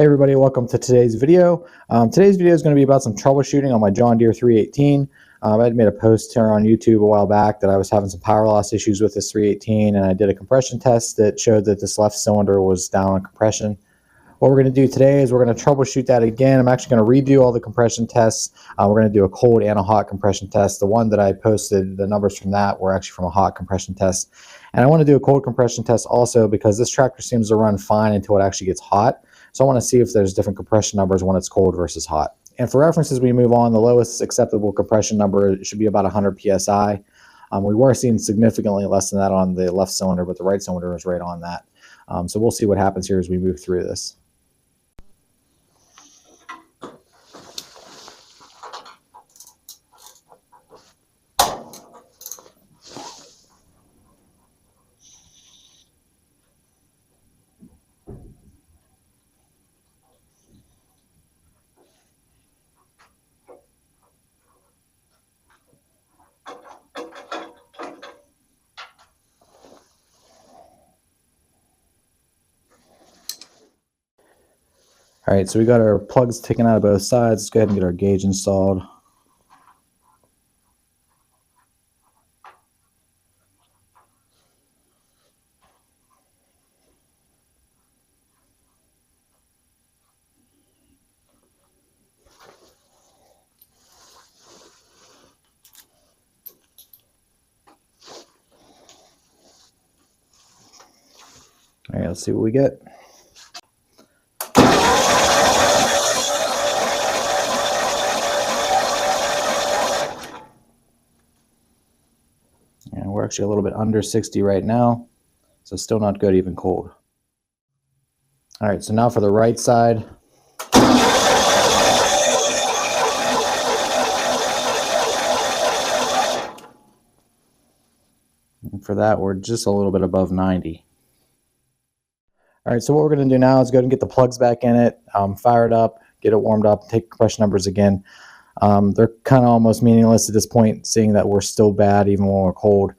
Hey everybody, welcome to today's video. Today's video is going to be about some troubleshooting on my John Deere 318. I had made a post here on YouTube a while back that I was having some power loss issues with this 318, and I did a compression test that showed that this left cylinder was down on compression. What we're going to do today is we're going to troubleshoot that again. I'm actually going to redo all the compression tests. We're going to do a cold and a hot compression test. The one that I posted, the numbers from that were actually from a hot compression test. And I want to do a cold compression test also because this tractor seems to run fine until it actually gets hot. So I want to see if there's different compression numbers when it's cold versus hot. And for reference, as we move on, the lowest acceptable compression number should be about 100 psi. We were seeing significantly less than that on the left cylinder, but the right cylinder is right on that. So we'll see what happens here as we move through this. All right, so we got our plugs taken out of both sides. Let's go ahead and get our gauge installed. All right, let's see what we get. And we're actually a little bit under 60 right now, so still not good, even cold. All right, so now for the right side. And for that, we're just a little bit above 90. All right, so what we're going to do now is go ahead and get the plugs back in it, fire it up, get it warmed up, take compression numbers again. They're kind of almost meaningless at this point, seeing that we're still bad even when we're cold.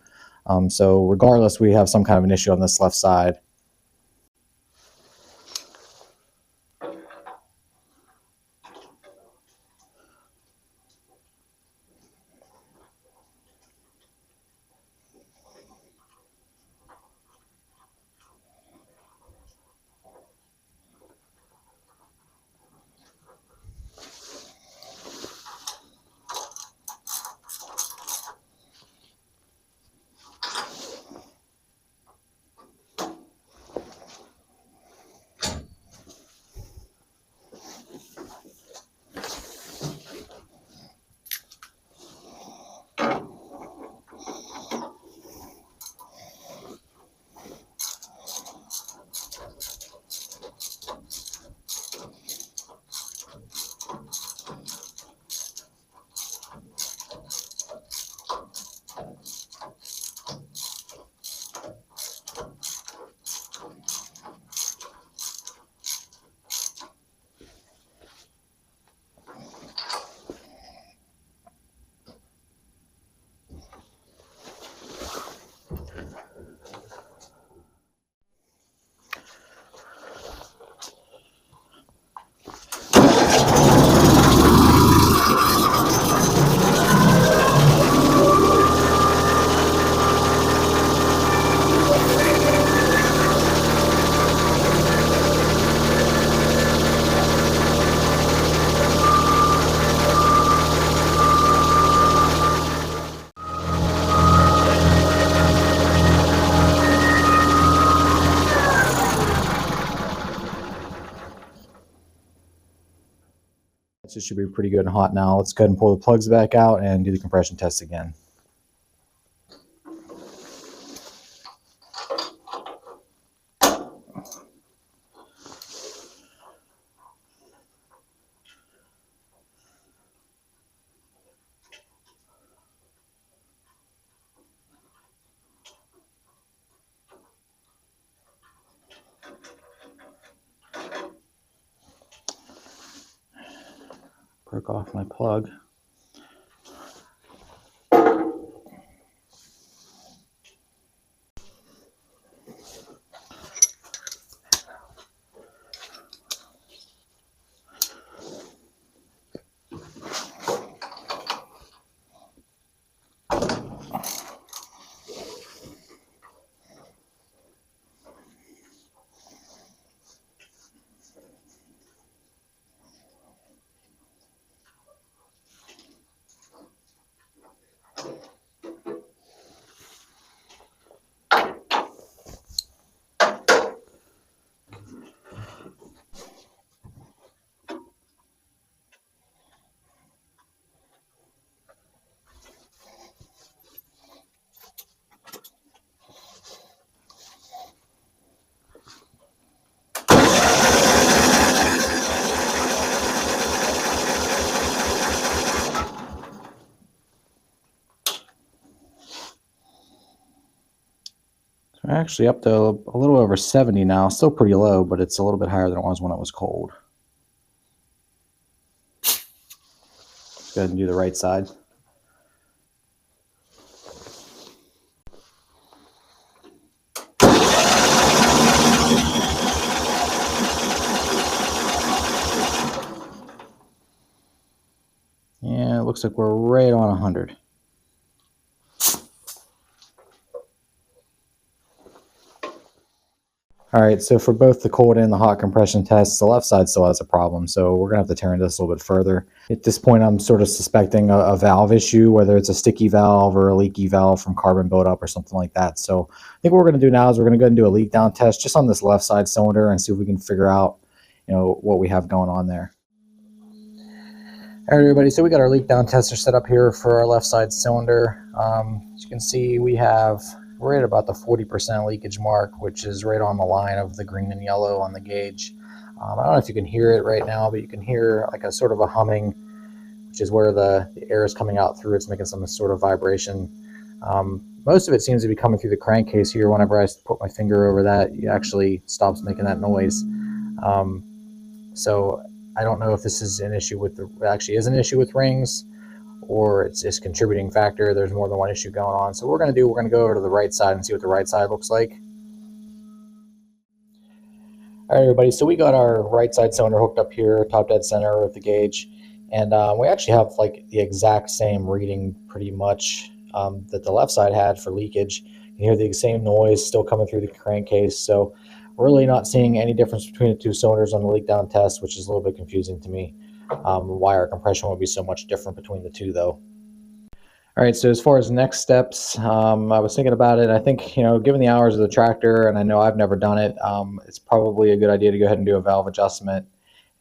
So regardless, we have some kind of an issue on this left side. It should be pretty good and hot now. Let's go ahead and pull the plugs back out and do the compression test again. Broke off my plug. actually up to a little over 70 now. Still pretty low, but it's a little bit higher than it was when it was cold. Let's go ahead and do the right side. Yeah, it looks like we're right on 100. All right, so for both the cold and the hot compression tests, the left side still has a problem, so we're going to have to turn this a little bit further. At this point, I'm sort of suspecting a valve issue, whether it's a sticky valve or a leaky valve from carbon buildup or something like that. So I think what we're going to do now is we're going to go ahead and do a leak down test just on this left side cylinder and see if we can figure out, what we have going on there. All right, everybody, so we got our leak down tester set up here for our left side cylinder. As you can see, we're at about the 40% leakage mark, which is right on the line of the green and yellow on the gauge. I don't know if you can hear it right now, but you can hear like a sort of a humming, which is where the air is coming out through. It's making some sort of vibration. Most of it seems to be coming through the crankcase here. Whenever I put my finger over that, it actually stops making that noise. So I don't know if this is an issue with actually is an issue with rings, or it's a contributing factor. There's more than one issue going on. So what we're going to go over to the right side and see what the right side looks like. All right, everybody, so we got our right side cylinder hooked up here, top dead center with the gauge, and we actually have like the exact same reading pretty much that the left side had for leakage. You can hear the same noise still coming through the crankcase, so we're really not seeing any difference between the two cylinders on the leak down test, which is a little bit confusing to me. Why our compression would be so much different between the two, though. All right, so as far as next steps, I was thinking about it. I think, given the hours of the tractor, and I know I've never done it, it's probably a good idea to go ahead and do a valve adjustment,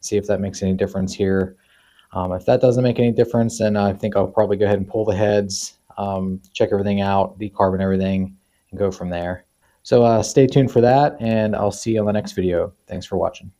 see if that makes any difference here. If that doesn't make any difference, then I think I'll probably go ahead and pull the heads, check everything out, decarbon everything, and go from there. So stay tuned for that, and I'll see you on the next video. Thanks for watching.